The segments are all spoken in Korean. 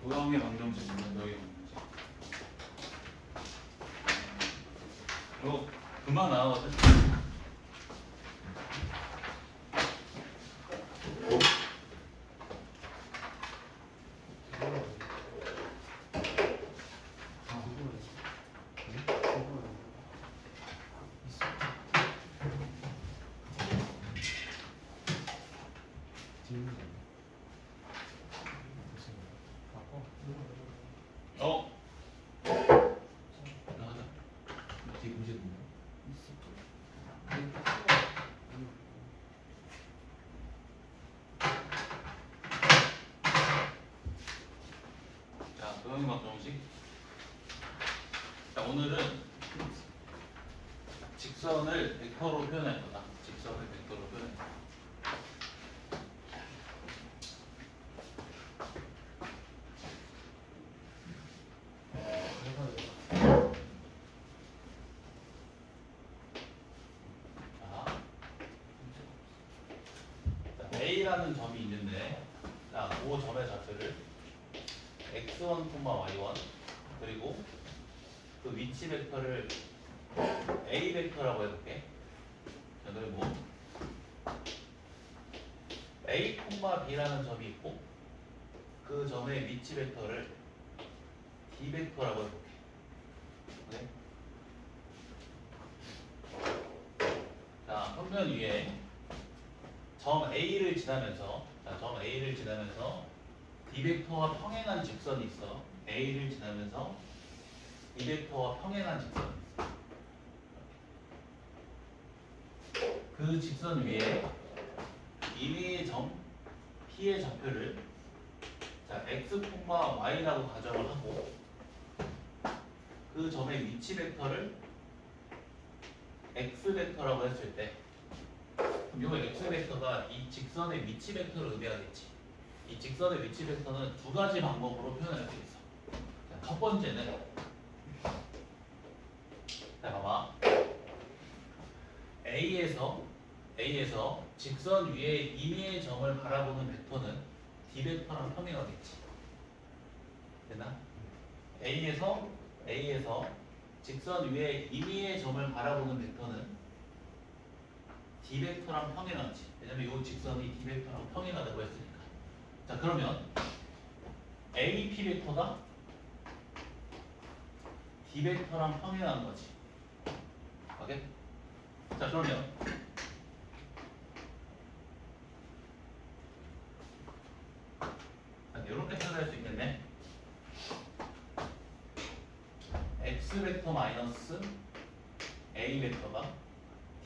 도형의 방정식 있는 너희 방정식. 이거 그만 나와거든. 어? 나가자. 뒤에 문제 있나? 자, 도형의 방정식. 자, 오늘은 직선을 벡터로 표현할 거다. 직선을 벡터로 표현할 거다. 자, A라는 점이 있는데, 자, 그 점의 좌표를 x1, y1 그리고 그 위치 벡터를 A 벡터라고 해볼게. 자, 그리고 A, B라는 점이 있고 그 점의 위치 벡터를 D 벡터라고 해볼게. 네? 자, 평면 위에 점 A를 지나면서 D 벡터와 평행한 직선이 있어. A를 지나면서 D 벡터와 평행한 직선이 있어. 그 직선 위에 임의의 점 P의 좌표를 자, x, y라고 가정을 하고 그 점의 위치 벡터를 x 벡터라고 했을 때 이 x 벡터가 이 직선의 위치 벡터를 의미하겠지. 이 직선의 위치 벡터는 두 가지 방법으로 표현할 수 있어. 자, 첫 번째는 자, 봐봐. A에서 직선 위에 임의의 점을 바라보는 벡터는 D 벡터랑 평행하겠지. 됐나? A에서 직선 위에 임의의 점을 바라보는 벡터는 D 벡터랑 평행하지. 왜냐면 이 직선이 D 벡터랑 평행하다고 했으니까. 자, 그러면 AP 벡터가 D 벡터랑 평행한 거지. 오케이? 자, 그러면 이렇게 표현할 수 있겠네. X 벡터 마이너스 A 벡터가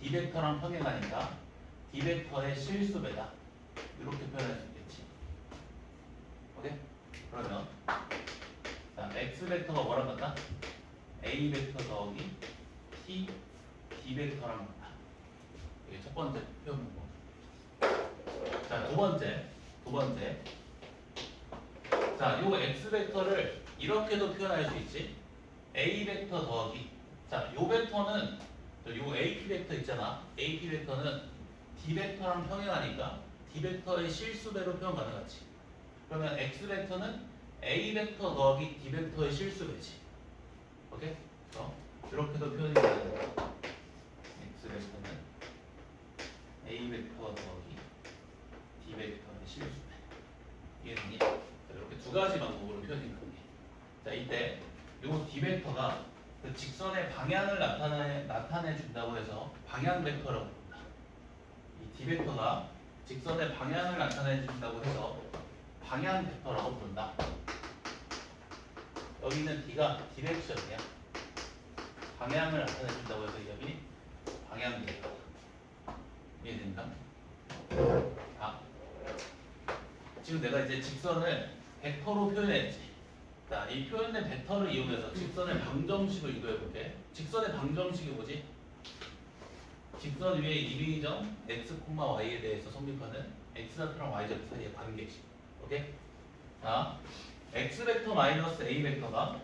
D 벡터랑 평행하니까 D 벡터의 실수배다. 이렇게 표현할 수 있겠지. 오케이? 그러면 자, X 벡터가 뭐랑 같다? A 벡터 더하기 T D 벡터랑 같다. 이게 첫 번째 표현 방법. 자, 두 번째. 자, 요 X 벡터를 이렇게도 표현할 수 있지. A 벡터 더하기. 자, 요 벡터는 요 AP 벡터 있잖아. AP 벡터는 D 벡터랑 평행하니까 D 벡터의 실수배로 표현 가능하지. 그러면 X 벡터는 A 벡터 더하기 D 벡터의 실수배지. 오케이? 이렇게도 표현이 가능해. X 벡터는 A 벡터 더하기 D 벡터의 실수배. 이해됐니? 이렇게 두 가지 방법으로 표현이 가능해. 자, 이때 요 D 벡터가 그 직선의 방향을 나타내 준다고 해서 방향 벡터라고 부른다. 이 D 벡터가 직선의 방향을 나타내 준다고 해서 방향 벡터라고 부른다. 여기는 D가 디렉션이야. 방향을 나타내 준다고 해서 여기 방향 벡터. 이해된다? 자, 지금 내가 이제 직선을 벡터로 표현했지. 자, 이 표현된 벡터를 이용해서 직선의 방정식을 유도해볼게. 직선의 방정식이 뭐지? 직선 위에 임의점 x, y에 대해서 성립하는 x좌표랑 y좌표 사이의 관계식. 오케이? 자, x 벡터 마이너스 a 벡터가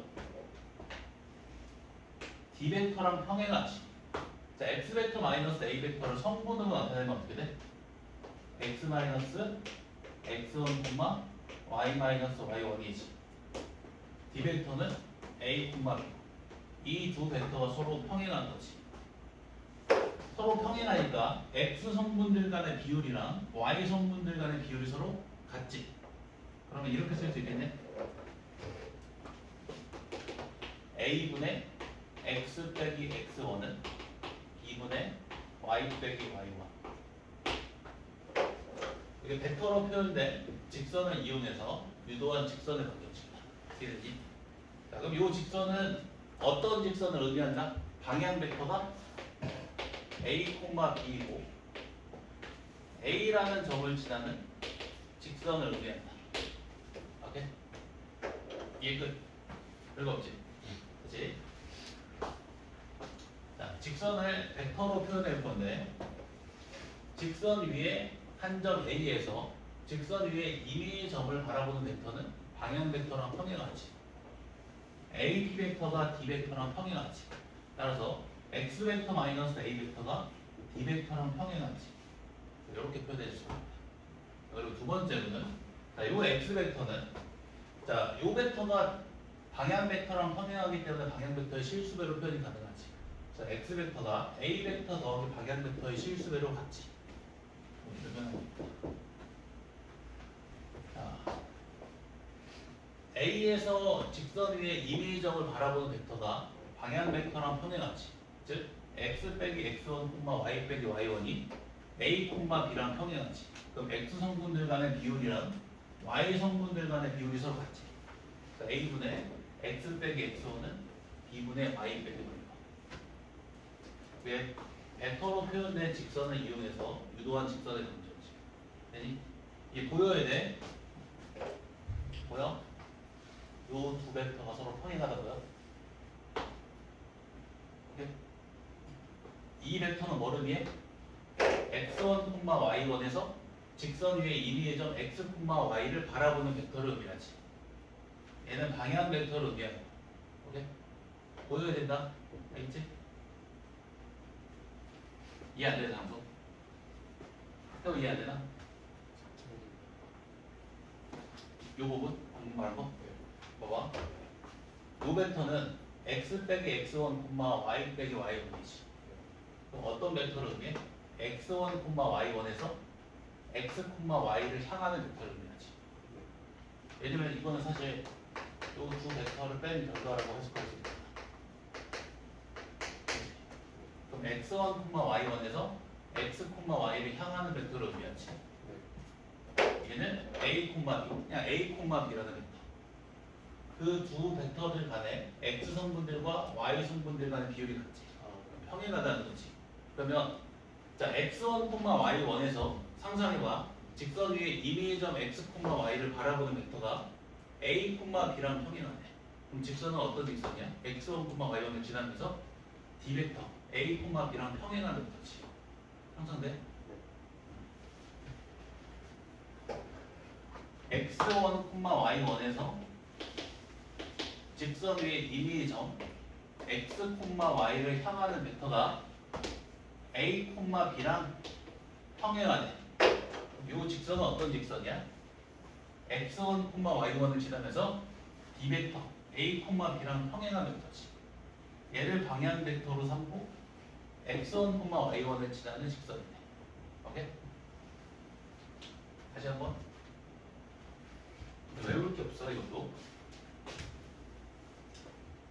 d 벡터랑 평행하지. 자, x 벡터 마이너스 a 벡터를 성분으로 나타내면 어떻게 돼? x 마이너스 x1, y 마이너스 y1이지. D 벡터는 A, B. 이 두 벡터가 서로 평행한 거지. 서로 평행하니까 X 성분들 간의 비율이랑 Y 성분들 간의 비율이 서로 같지. 그러면 이렇게 쓸 수 있겠네. A분의 X 빼기 X1은 B분의 Y 빼기 Y1. 이게 벡터로 표현된 직선을 이용해서 유도한 직선의 관계식이다. 어떻게 되지? 자, 그럼 이 직선은 어떤 직선을 의미한다? 방향 벡터가 A, B이고 A라는 점을 지나는 직선을 의미한다. 오케이? 이해 끝. 별거 없지? 그치? 자, 직선을 벡터로 표현해 볼 건데 직선 위에 한 점 A에서 직선 위에 임의의 점을 바라보는 벡터는 방향 벡터랑 평행하지. A, B 벡터가 D 벡터랑 평행하지. 따라서 X 벡터 마이너스 A 벡터가 D 벡터랑 평행하지. 이렇게 표현해 줄 수 있습니다. 그리고 두 번째로는 자, 요 X 벡터는 자, 요 벡터가 방향 벡터랑 평행하기 때문에 방향 벡터의 실수배로 표현이 가능하지. 자, X 벡터가 A 벡터 더하기 방향 벡터의 실수배로 같지. 이렇게 표현합니다. 자, A에서 직선 위에 임의의 점을 바라보는 벡터가 방향 벡터랑 평행하지. 즉 X 빼기 X1, Y 빼기 Y1이 A, B랑 평행하지. 그럼 X 성분들 간의 비율이랑 Y 성분들 간의 비율이 서로 같지. 그러니까 A분의 X 빼기 X1은 B분의 Y 빼기 Y1. 왜? 벡터로 표현된 직선을 이용해서 유도한 직선의 관계지. 되니? 이게 보여야 돼. 보여? 요 두 벡터가 서로 평행하다고요? 오케이? 이 벡터는 뭐를 의미해? x1, y1에서 직선 위에 임의의 점 x, y를 바라보는 벡터를 의미하지. 얘는 방향 벡터를 의미하는 거야. 오케이? 보여야 된다. 알겠지? 이해 안 되나, 장소? 또 이해 안 되나? 요 부분? 방금 말한 거? 봐봐. 요 벡터는 x 빼기 x1, y 빼기 y1이지. 그럼 어떤 벡터를 의미해? x1, y1에서 x, y를 향하는 벡터를 의미하지. 왜냐면 이거는 사실 요 두 벡터를 뺀 결과라고 해석할 수 있다. 그럼 x1, y1에서 x, y를 향하는 벡터를 의미하지. 얘는 a, b, 그냥 a, b라는 벡터. 그 두 벡터들 간에 x 성분들과 y 성분들 간의 비율이 같지. 평행하다는 거지. 그러면 자 x1, y1에서 상상해봐. 직선 위에 임의의 점 x, y를 바라보는 벡터가 a, b랑 평행하네. 그럼 직선은 어떤 직선이야? x1, y1을 지나면서 d 벡터 a, b랑 평행하는 벡터지. 상상돼? x1, y1에서 직선 위에 임의의 점 x, y를 향하는 벡터가 a, b랑 평행하네. 이 직선은 어떤 직선이야? x1, y1을 지나면서 d 벡터 a, b랑 평행한 벡터지. 얘를 방향 벡터로 삼고 x1, y1을 지나는 직선이네. 오케이? 다시 한번. 외울 게 없어 이것도.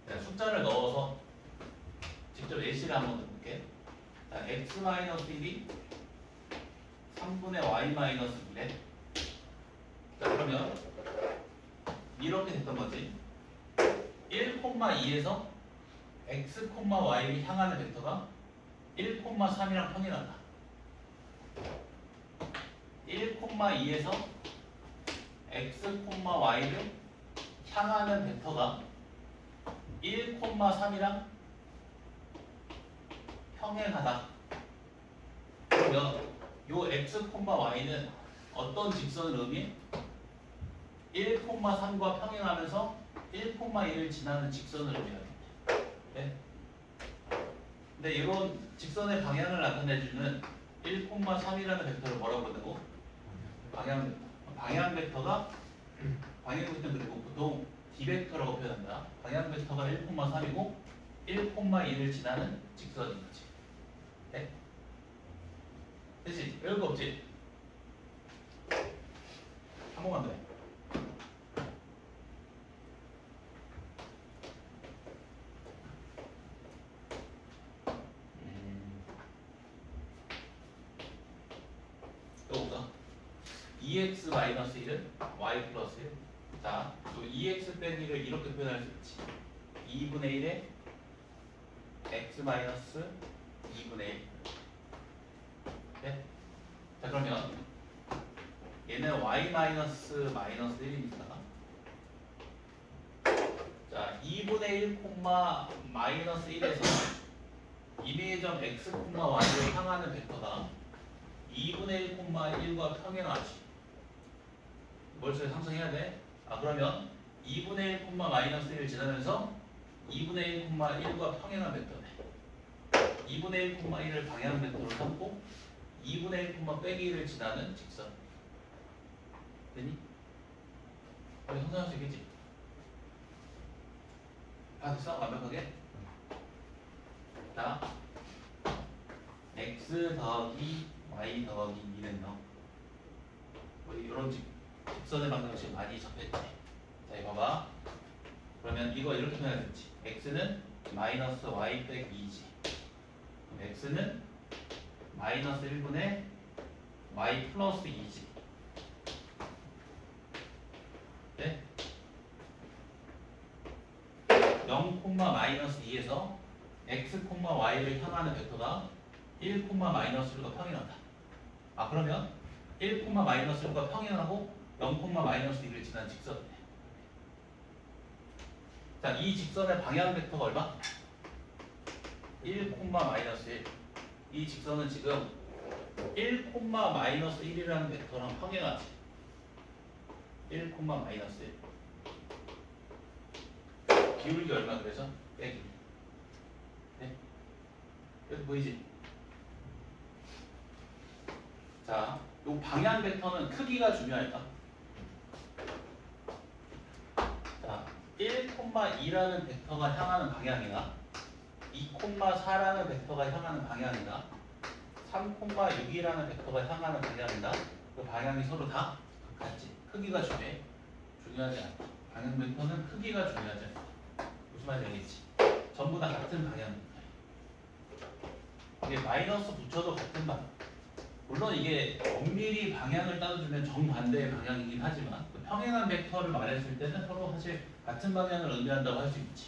자, 숫자를 넣어서 직접 예시를 한번 해볼게. 자, x-1이 3분의 y-1에 자 그러면 이렇게 됐던 거지. 1,2에서 x, y를 향하는 벡터가 1,3이랑 평행한다. 1,2에서 x, y를 향하는 벡터가 1,3이랑 평행하다. 그러면 요 x, y는 어떤 직선을 의미해? 1,3과 평행하면서 1,1을 지나는 직선을 의미하겠네. 네? 근데 이런 직선의 방향을 나타내주는 1,3이라는 벡터를 뭐라고 부른다고? 방향 벡터. 방향 벡터가 방향 벡터는 그리고 보통 D벡터라고 표현한다. 방향 벡터가 1,3이고 1,1을 지나는 직선인 거지. 네? 됐지? 외울 거 없지? 한 번만 더 해. 또 보자. 2x 마이너스 1은 y 플러스 1. 자, 또 2x 빼기 1을 이렇게 표현할 수 있지. 2분의 1에 x 마이너스 2분의 1. 네? 자, 그러면 얘는 y 마이너스 마이너스 1이니까 자, 2분의 1 콤마 마이너스 1에서 이미의 점 x 콤마 y로 향하는 벡터가 2분의 1 콤마 1과 평행하지. 멀쩡히 상승해야 돼. 아, 그러면 2분의 1 콤마 마이너스 1을 지나면서 2분의 1 콤마 1과 평행한 벡터네. 2분의 1 콤마 1을 방향 벡터로 삼고 2분의 1 콤마 빼기 1을 지나는 직선. 되니? 우리 형성할 수 있겠지? 아, 됐어? 완벽하게? 자, x 더하기 y 더하기 2는 0. 우리 이런 직선의 방정식 많이 접했지. 자, 이거 봐. 그러면 이거 이렇게 표현했지. x는 마이너스 y 빼기 2지. 그럼 x는 마이너스 1분의 y 플러스 2지. 네? 0, 마이너스 2에서 x, y를 향하는 벡터가 1, 마이너스 1과 평행하다. 아, 그러면 1, 마이너스 1과 평행하고 0, 마이너스 2를 지난 직선이네. 자, 이 직선의 방향 벡터가 얼마? 1, 마이너스 1. 이 직선은 지금 1, 마이너스 1이라는 벡터랑 평행하지. 1, 마이너스 1. 기울기 얼마 그래서? 빼기. 네? 여기 보이지? 자, 이 방향 벡터는 크기가 중요할까? 자, 1,2라는 벡터가 향하는 방향이나 2,4라는 벡터가 향하는 방향이나 3,6이라는 벡터가 향하는 방향이나 그 방향이 서로 다 같지. 크기가 중요해. 중요하지 않다. 방향 벡터는 크기가 중요하지 않다. 무슨 말인지 알겠지? 전부 다 같은 방향입니다. 이게 마이너스 붙여도 같은 방향. 물론 이게 엄밀히 방향을 따져주면 정반대의 방향이긴 하지만 그 평행한 벡터를 말했을 때는 서로 사실 같은 방향을 의미한다고 할 수 있지.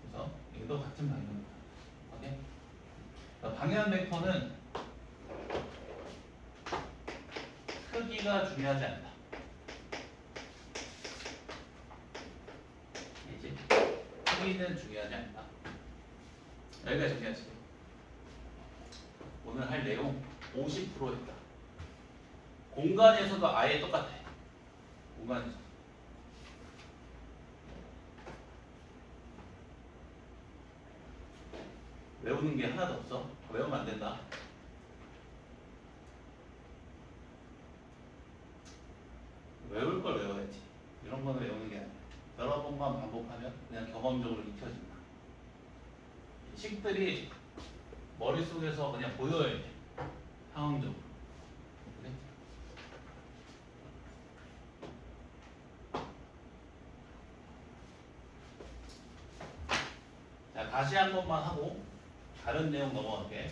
그래서 이것도 같은 방향입니다. 오케이? 그러니까 방향 벡터는 크기가 중요하지 않다. 이제 크기는 중요하지 않다. 여기까지 정리하시죠. 오늘 할 내용 50%였다. 공간에서도 아예 똑같아. 공간에서. 외우는 게 하나도 없어. 외우면 안 된다. 외울 걸 외워야지. 이런 거는 외우는 게 아니야. 여러 번만 반복하면 그냥 경험적으로 익혀진다. 식들이 머릿속에서 그냥 보여야 돼. 상황적으로. 그래? 자, 다시 한 번만 하고 다른 내용 넘어갈게.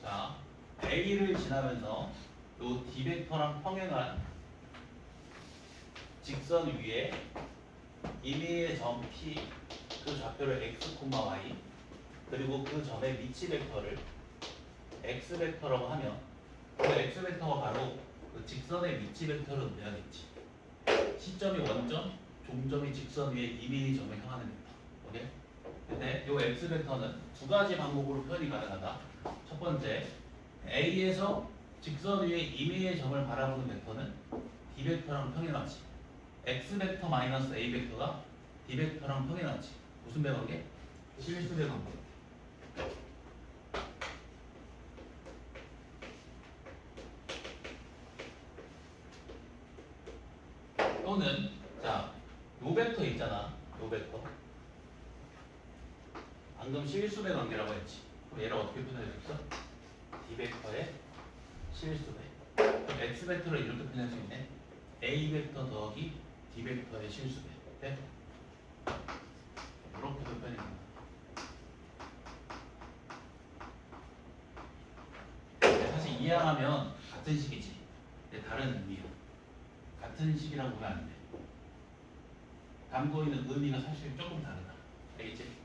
자, A를 지나면서 요 D벡터랑 평행한 직선 위에 임의의 점 P, 그 좌표를 x, y, 그리고 그 점의 미치 벡터를 x 벡터라고 하면 그 x 벡터가 바로 그 직선의 미치 벡터를 의미하겠지. 시점이 원점, 종점이 직선 위에 임의의 점을 향하는 벡터. 오케이? 근데 이 x 벡터는 두 가지 방법으로 표현이 가능하다. 첫 번째, A에서 직선 위에 임의의 점을 바라보는 벡터는 D 벡터랑 평행하지. x 벡터 마이너스 A 벡터가 D 벡터랑 평행하지. 무슨 배관계? 실수 배관계. 또는 자, 요 벡터 있잖아. 요 벡터. 방금 실수배 관계라고 했지. 그럼 얘를 어떻게 표현할 수 있어? D 벡터의 실수배. 그럼 x 벡터를 이렇게 표현할 수 있네. A 벡터 더하기 D 벡터의 실수배. 네? 이렇게 표현이 됩니다. 사실 이해하면 같은 식이지. 근데 다른 의미야. 같은 식이라고 보면 안 돼. 담고 있는 의미가 사실 조금 다르다. 알겠지?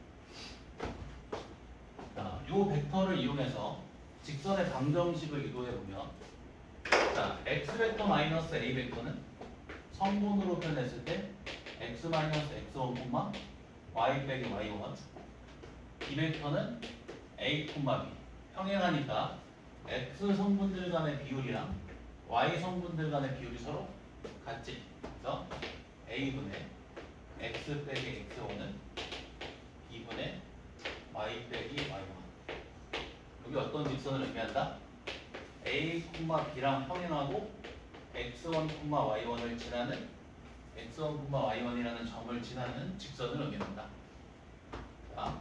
이 벡터를 이용해서 직선의 방정식을 이도해 보면, 자, x 벡터 마이너스 a 벡터는 성분으로 표현했을 때 x 마이너스 x1, y 빼기 y1. 이 벡터는 a, b 평행하니까 x 성분들 간의 비율이랑 y 성분들 간의 비율이 서로 같지. 그래서 a분의 x 빼기 x1은 b분의 y 빼기 y1. 여기 어떤 직선을 의미한다? a, b랑 평행하고 x1, y1을 지나는 x1, y1이라는 점을 지나는 직선을 의미한다. 자,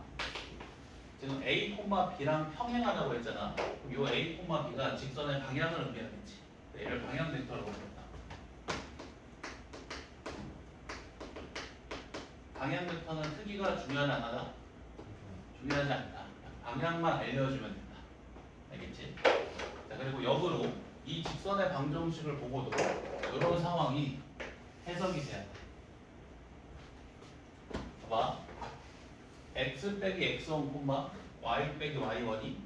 지금 a, b랑 평행하다고 했잖아. 그럼 이 a, b가 직선의 방향을 의미하겠지. 얘를 방향 벡터라고 부른다. 방향 벡터는 크기가 중요하지 않아? 중요하지 않다. 방향만 알려주면 된다. 알겠지? 자, 그리고 역으로 이 직선의 방정식을 보고도 이런 상황이 해석이 돼야 돼. 봐봐. x 빼기 x1, y 빼기 y1이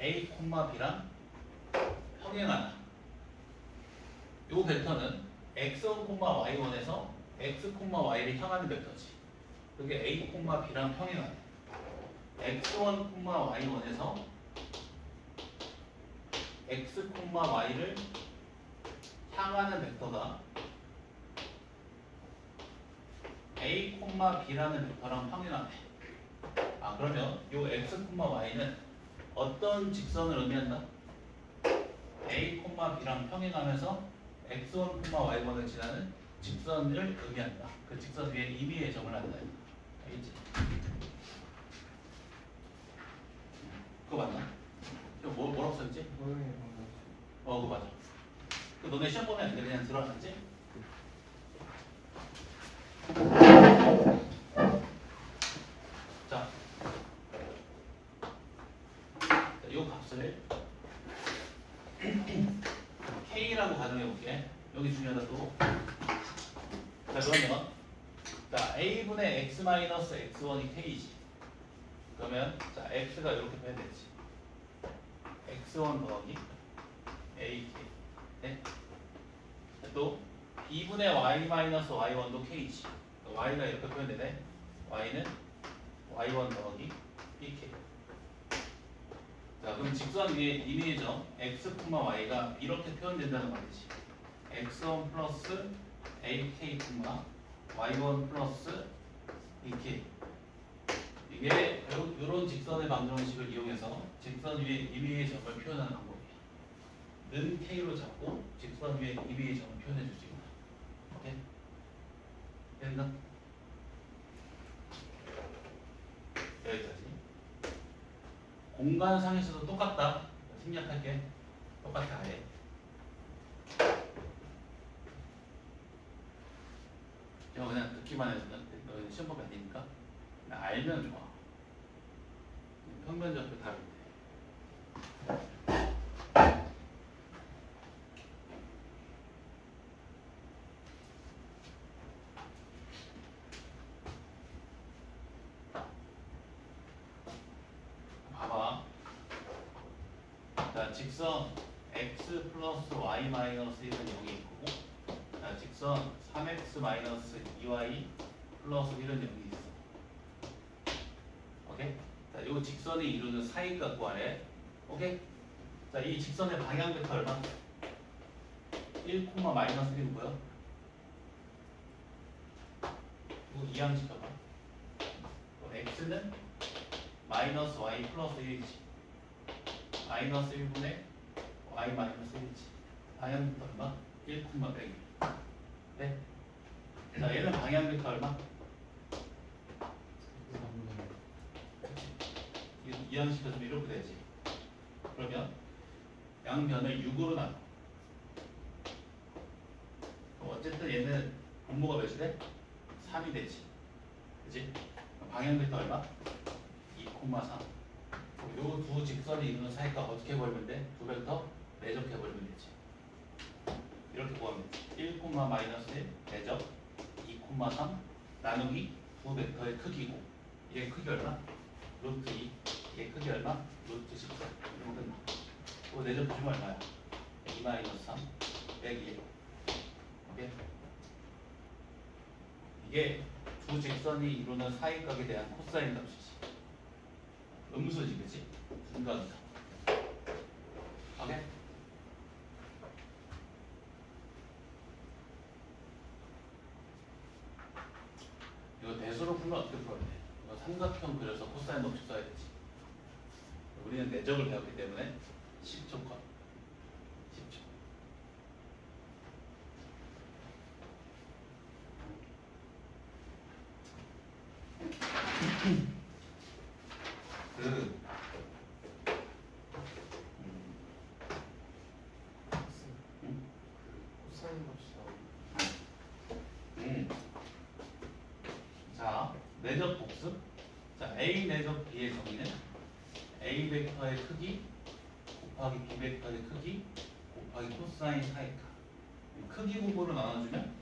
a, b랑 평행하다. 이 벡터는 x1, y1에서 x, y를 향하는 벡터지. 그게 a, b랑 평행하다. x1, y1에서 x, y를 향하는 벡터가 a, b라는 벡터랑 평행하네. 그러면 이 x, y는 어떤 직선을 의미한다? a, b랑 평행하면서 x1, y1을 지나는 직선을 의미한다. 그 직선 위에 임의의 점을 한다. 알겠지? 그거 맞나? 뭐라고 써있지? 그거 맞아. 그 너네 시험 보면 안 돼? 그냥 들어갔지? 자, 이 값을 K라고 가정해 볼게. 여기 중요하다 또. 자, 그러면 자, A분의 X 마이너스 X1이 K지. 그러면 자, X가 이렇게 표현되지. X1 더하기 AK. 네? 또 B분의 Y 마이너스 Y1도 K지. Y가 이렇게 표현되네. Y는 Y1 더하기 BK. 자, 그럼 직선 위에 임의의 점 x, y가 이렇게 표현된다는 말이지. x1 플러스 ak, y1 플러스 bk. 이게 이런 직선의 방정식을 이용해서 직선 위에 임의의 점을 표현하는 방법이야. 는 k로 잡고 직선 위에 임의의 점을 표현해 줄 수 있다. 오케이? 됐나? 여기까지. 공간상에서도 똑같다. 생략할게. 똑같아 아예. 제가 그냥 듣기만 해도 너희는 시험 보면 안 되니까 그냥 알면 좋아. 평면적도 다른데. 봐봐. 자, 직선 x 플러스 y 마이너스 1은 여기 있고, 자, 직선 3x 마이너스 2y 플러스 1은 여기 있어. 오케이? 자, 요 직선이 이루는 사이값 구하래. 오케이? 자, 이 직선의 방향 벡터 얼마? 1, 마이너스 1은 뭐야? 이거 이항 시켜봐. x는 마이너스 y 플러스 1이지. 마이너스 1분의 y 마이너스 1이지. 방향 벡터 얼마? 1, 100. 네? 자, 얘는 방향 벡터 얼마? 이항시켜주면 이렇게 되지. 그러면 양변을 6으로 나눠. 어쨌든 얘는 분모가 몇이 돼? 3이 되지. 그치? 방향 벡터 얼마? 2, 3. 요 두 직선이 이루는 사이가 어떻게 벌면 돼? 두 벡터 내접해 벌면 되지. 이렇게 구하면 되지. 1, 마이너스 1 내접 2, 3 나누기 두 벡터의 크기고, 얘 크기 얼마? 루트 2. 얘 크기 얼마? 루트 14. 이러면 끝나. 또 내접 보시면 얼마야? 2 마이너스 3 빼기 1. 오케이? 이게 두 직선이 이루는 사이각에 대한 코사인 값이지. 음수지, 그치? 중간이다. 오케이? 이거 대수로 풀면 어떻게 풀어야 돼? 이거 삼각형 그려서 코사인 법칙 써야 되지. 우리는 내적을 배웠기 때문에 10초 컷. 10초. 코사인 값이 자, 내적 복습. 자, A 내적 B의 정의는 A 벡터의 크기 곱하기 B 벡터의 크기 곱하기 코사인 사이가. 크기 구분으로 나눠주면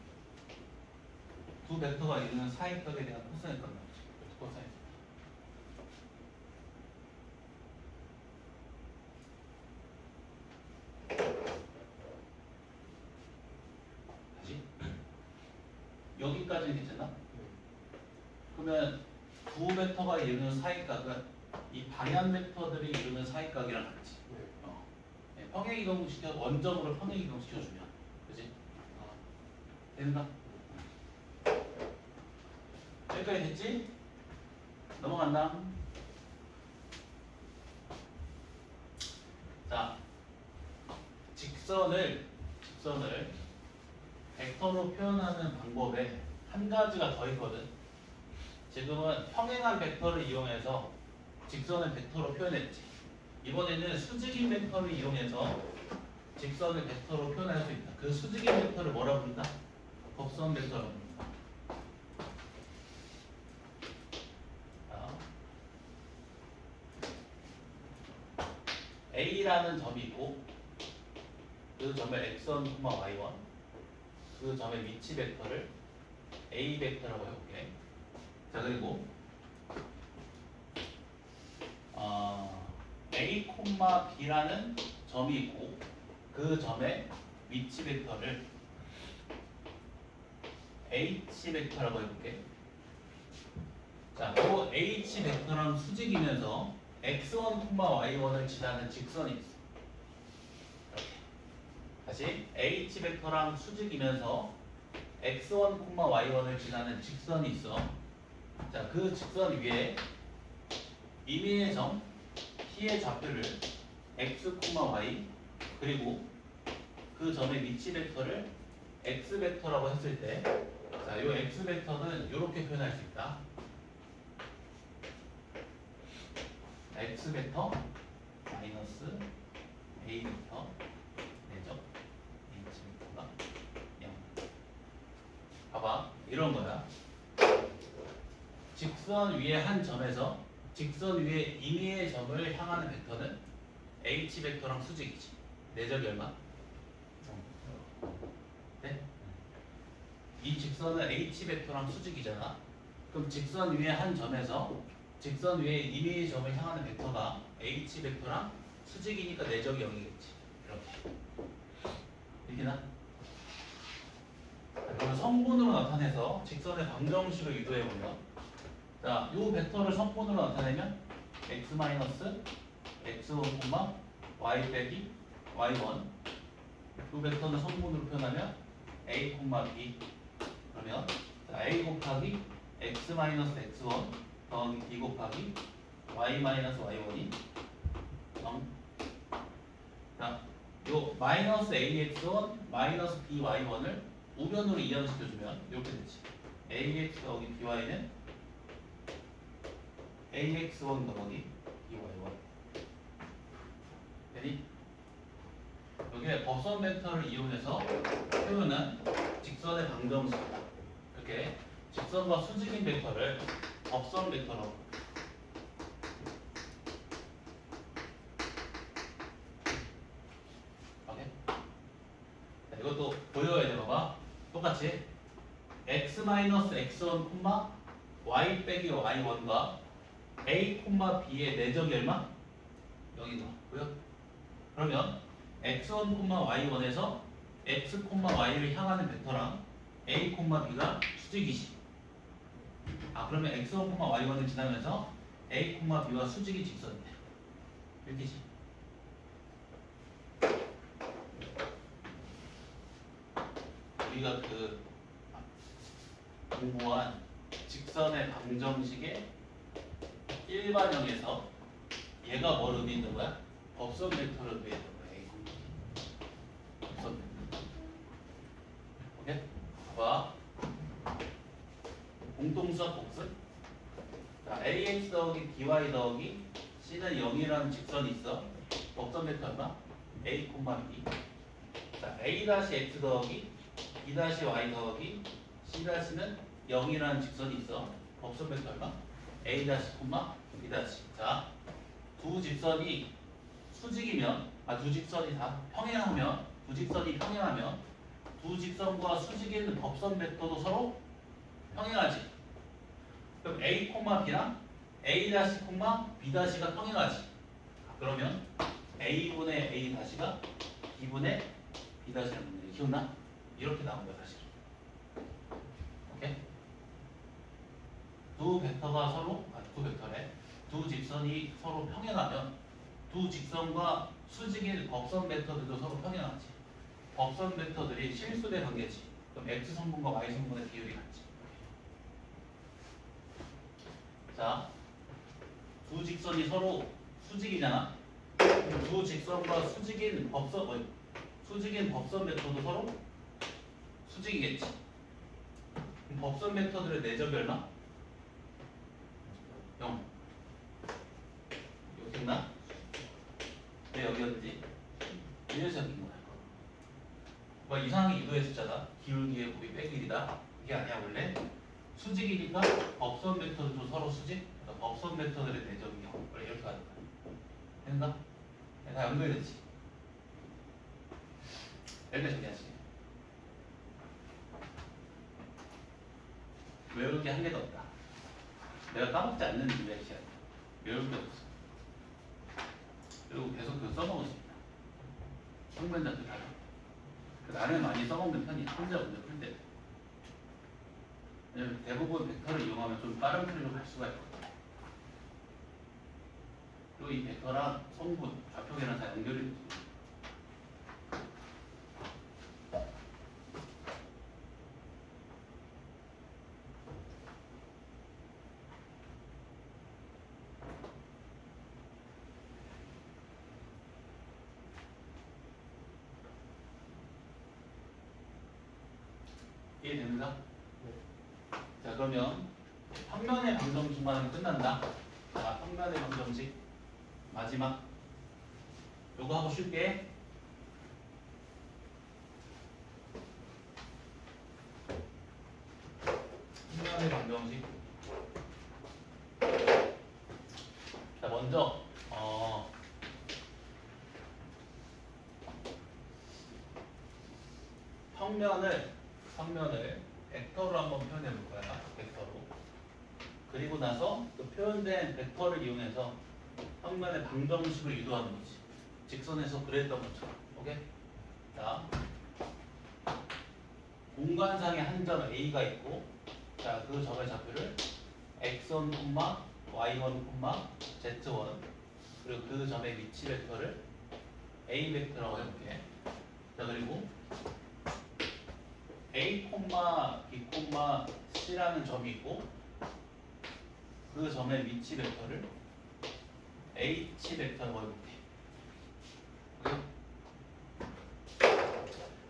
두 벡터가 이루는 사이각에 대한 코사인 값 나오지. 코사인. 다시. 여기까지는 괜찮나? 그러면 두 벡터가 이루는 사이각은 이 방향 벡터들이 이루는 사이각이랑 같지. 평행 이동 시켜 원점으로 평행 이동 시켜주면, 그지? 되는가? 여기까지 됐지? 넘어간다. 자, 직선을 벡터로 표현하는 방법에 한 가지가 더 있거든. 지금은 평행한 벡터를 이용해서 직선을 벡터로 표현했지. 이번에는 수직인 벡터를 이용해서 직선을 벡터로 표현할 수 있다. 그 수직인 벡터를 뭐라 부른다? 곡선 벡터라고 부른다. A라는 점이 있고 그 점의 x1, y1 그 점의 위치 벡터를 A 벡터라고 해볼게. 자, 그리고 A, B라는 점이 있고 그 점의 위치 벡터를 H 벡터라고 해볼게. 자, 그 H 벡터랑 수직이면서 x1, y1을 지나는 직선이 있어. 이렇게. 다시 H 벡터랑 수직이면서 x1, y1을 지나는 직선이 있어. 자, 그 직선 위에 임의의 점 P의 좌표를 x, y 그리고 그 점의 위치 벡터를 x 벡터라고 했을 때, 자, 요 x 벡터는 이렇게 표현할 수 있다. x 벡터 마이너스 a 벡터 내적 h 벡터가 0. 봐봐, 이런 거야. 직선 위에 한 점에서 직선 위에 임의의 점을 향하는 벡터는 h 벡터랑 수직이지. 내적이 얼마? 네? 이 직선은 h 벡터랑 수직이잖아. 그럼 직선 위에 한 점에서 직선 위에 임의의 점을 향하는 벡터가 h 벡터랑 수직이니까 내적이 0이겠지. 이렇게. 이렇게나? 그러면 성분으로 나타내서 직선의 방정식을 유도해 보면 자, 요 벡터를 성분으로 나타내면 x 마이너스 x1, y 빼기 y1. 요 벡터는 성분으로 표현하면 a, b. 그러면 자, a 곱하기 x 마이너스 x1 더하기 b 곱하기 y 마이너스 y1이 0. 자, 요 마이너스 ax1 마이너스 by1을 우변으로 이항시켜주면 이렇게 되지. ax 더하기 by는 ax1 더하기 by1. 되니? 여기에 법선 벡터를 이용해서 표현한 직선의 방정식. 이렇게 직선과 수직인 벡터를 법선 벡터로 이것도 보여야 돼. 봐봐. 똑같이 x 마이너스 x1, y 빼기 y1과 a, b의 내적이 얼마? 0인 거 보여? 그러면 x1, y1에서 x, y를 향하는 벡터랑 a, b가 수직이지. 그러면 x1, y1을 지나면서 a, b와 수직이 직선이네. 이렇게지. 우리가 그 공부한 직선의 방정식의 일반형에서 얘가 뭘 의미했던 거야? 법선 벡터를 의미했던 거야. A, 법선 벡터. 오케이? 봐봐. 공통수학 복습. 자, ax 더하기 by 더하기 c는 0이라는 직선이 있어. 법선 벡터 얼마? a, b. 자, a-x 더하기 b-y 더하기 c-는 0이라는 직선이 있어. 법선 벡터 얼마? a-, b-. 자, 두 직선이 수직이면, 두 직선이 다 평행하면, 두 직선이 평행하면 두 직선과 수직인 법선 벡터도 서로 평행하지. 그럼 a, b랑 a-, b-가 평행하지. 그러면 a분의 a-가 b분의 b-를 묻는 게 기억나? 이렇게 나온 거야 사실. 오케이? 두 벡터가 서로 두 벡터래. 두 직선이 서로 평행하면 두 직선과 수직인 법선 벡터들도 서로 평행하지. 법선 벡터들이 실수대 관계지. 그럼 x 성분과 y 성분의 비율이 같지. 자, 두 직선이 서로 수직이잖아. 두 직선과 수직인 법선 벡터도 서로 수직이겠지. 그럼 법선 벡터들의 내적이 얼마? 0. 이거 기억나? 왜 여기였는지? 일률적인 거야. 뭐 이상하게 이도의 숫자다. 기울기의 곱이 빼기이다. 이게 아니야 원래. 수직이니까 법선 벡터들도 서로 수직. 그러니까 법선 벡터들의 내적이 0. 원래 이렇게 하는 거야. 됐나? 다 연결되지. 여기까지 정리하시. 외울 게 한 개도 없다. 내가 까먹지 않는 이유야, 시간. 외울 게 없어. 그리고 계속 그 써먹었습니다. 성변자도 다. 나는 많이 써먹는 편이야. 혼자 먼저 풀 때. 왜냐면 대부분 벡터를 이용하면 좀 빠른 풀이로 갈 수가 있거든. 그리고 이 벡터랑 성분, 좌표계랑 다 연결이 되지. 이해됩니까? 자, 그러면 평면의 방정식만 하면 끝난다. 자, 평면의 방정식 마지막 요거 하고 쉴게. 평면의 방정식. 자, 먼저 평면을 벡터로 한번 표현해 볼 거야. 벡터로. 그리고 나서 그 표현된 벡터를 이용해서 평면의 방정식을 유도하는 거지. 직선에서 그랬던 것처럼. 오케이? 자, 공간상에 한 점 A가 있고, 자, 그 점의 좌표를 x1, y1, z1 그리고 그 점의 위치 벡터를 a 벡터라고 해볼게. 자 그리고 a, b, c라는 점이 있고 그 점의 위치 벡터를 h 벡터라고 해볼게.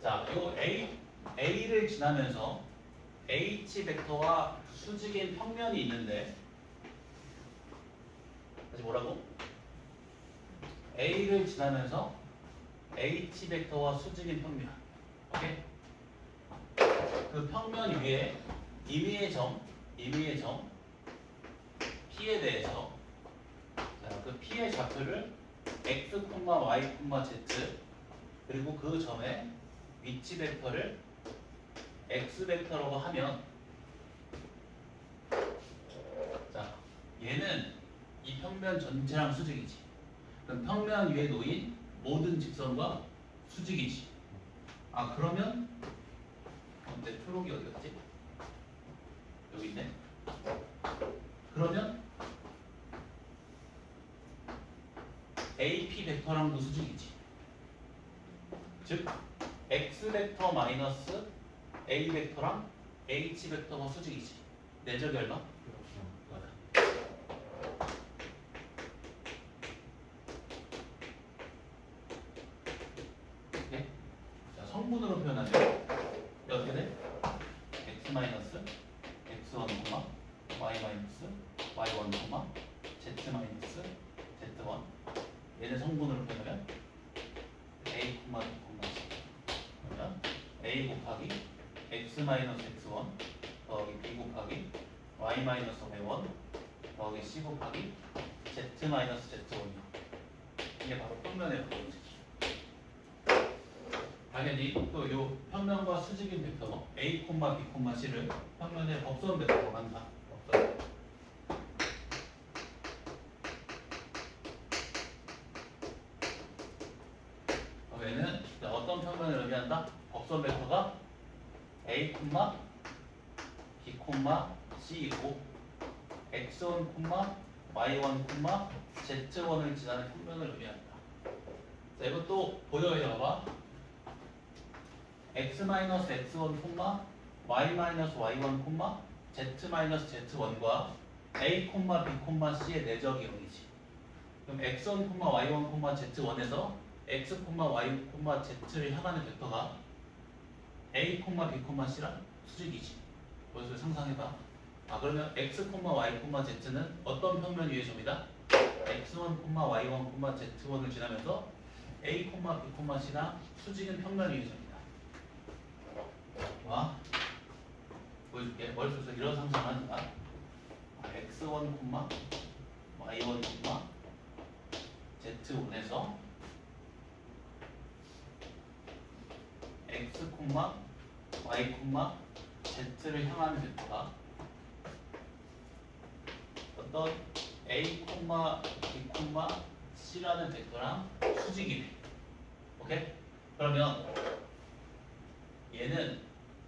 자, 요 A를 지나면서 H 벡터와 수직인 평면이 있는데 다시 뭐라고? A를 지나면서 H 벡터와 수직인 평면. 오케이? 그 평면 위에 임의의 점 P에 대해서 자, 그 P의 좌표를 X, Y, Z 그리고 그 점의 위치 벡터를 X 벡터라고 하면 자 얘는 이 평면 전체랑 수직이지. 그럼 평면 위에 놓인 모든 직선과 수직이지. 아 그러면 근데 초록이 어디 갔지? 여기 있네. 그러면 AP 벡터랑도 수직이지. 즉 X 벡터 마이너스 A 벡터랑 H 벡터가 수직이지. 내적이 얼마? 맞아. 오케이? 자, 성분으로 표현하면 어떻게 돼? X 마이너스 X1, Y 마이너스 Y1, Z 마이너스 Z1 얘는 성분으로 표현하면 A, B, 그러면 A 곱하기 X 마이너스 X1 더하기 B 곱하기 Y 마이너스 Y1 더하기 C 곱하기 Z 마이너스 Z1이요. 이게 바로 평면의 법칙. 당연히 또 요 평면과 수직인 벡터 A, B, C를 평면의 법선 벡터로 한다. 법선 벡터. 그러면은 어떤 평면을 의미한다? 법선 벡터가 A, B, C이고 X1, Y1, Z1을 지나는 평면을 의미한다. 자, 이것도 보여요. 봐봐. X-X1, Y-Y1, Z-Z1과 A, B, C의 내적 이론이지. 그럼 X1, Y1, Z1에서 X, Y, Z를 향하는 벡터가 A, B, C랑 수직이지. 그것을 상상해봐. 아 그러면 X, Y, Z는 어떤 평면 위의 점이다? X1, Y1, Z1을 지나면서 A, B, C랑 수직인 평면 위의 점이다. 와 보여줄게. 머릿속에서 이런 상상하는 거야. X1, Y1, Z1에서 X, Y, Z를 향하는 벡터가 어떤 A, B, C라는 벡터랑 수직이네. 오케이? 그러면 얘는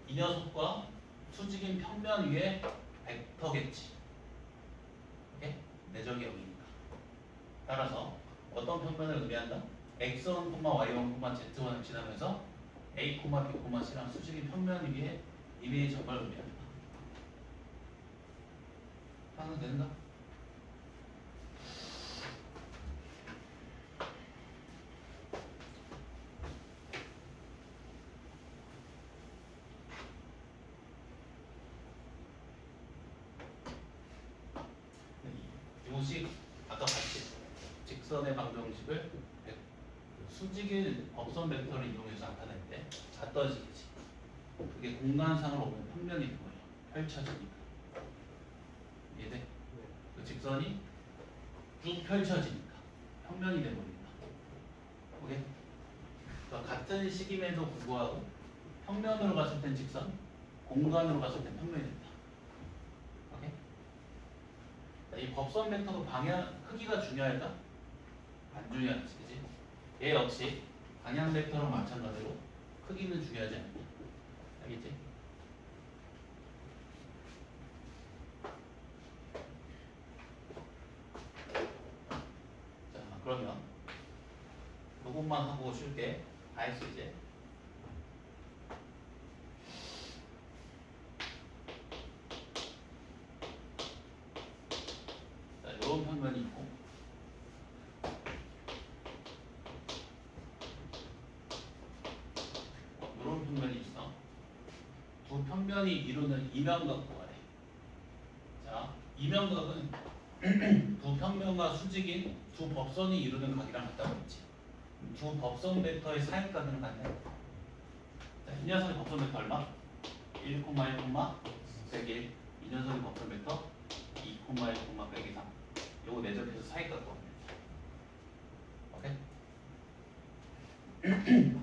이 녀석과 수직인 평면 위에 벡터겠지. 오케이? 내적이 여기니까. 따라서 어떤 평면을 의미한다? X1, Y1, Z1을 지나면서 A, B, C랑 수직인 평면 위에 임의의 점을 의미한다. 하면 된다. 요식 아까 봤지? 직선의 방정식을 수직인 법선 벡터를 이용해서 나타낼 때 잤던 식이지. 그게 공간상으로 보면 평면이 된 거예요. 펼쳐지니까. 이해돼? 그 직선이 쭉 펼쳐지니까 평면이 돼버린다. 오케이? 그러니까 같은 식임에도 불구하고 평면으로 갔을 땐 직선, 공간으로 갔을 땐 평면이 된다. 오케이? 이 법선 벡터도 방향, 크기가 중요할까? 안 중요하지, 그지? 얘 역시 방향 벡터랑 마찬가지로 크기는 중요하지 않냐. 알겠지? 요것만 하고 쉴게. 다 했어 이제. 자, 요런 평면이 있고 요런 평면이 있어. 두 평면이 이루는 이면각 구하래. 자, 이면각은 두 평면과 수직인 두 법선이 이루는 각이랑 같다고 했지. 두 법선 벡터의 사이각은 같네. 자, 이 녀석의 법선 벡터 얼마? 1, 1, 101. 이 녀석의 법선 벡터 2, 1, 102, 3. 요거 내접해서 사이각 구합니다. 오케이?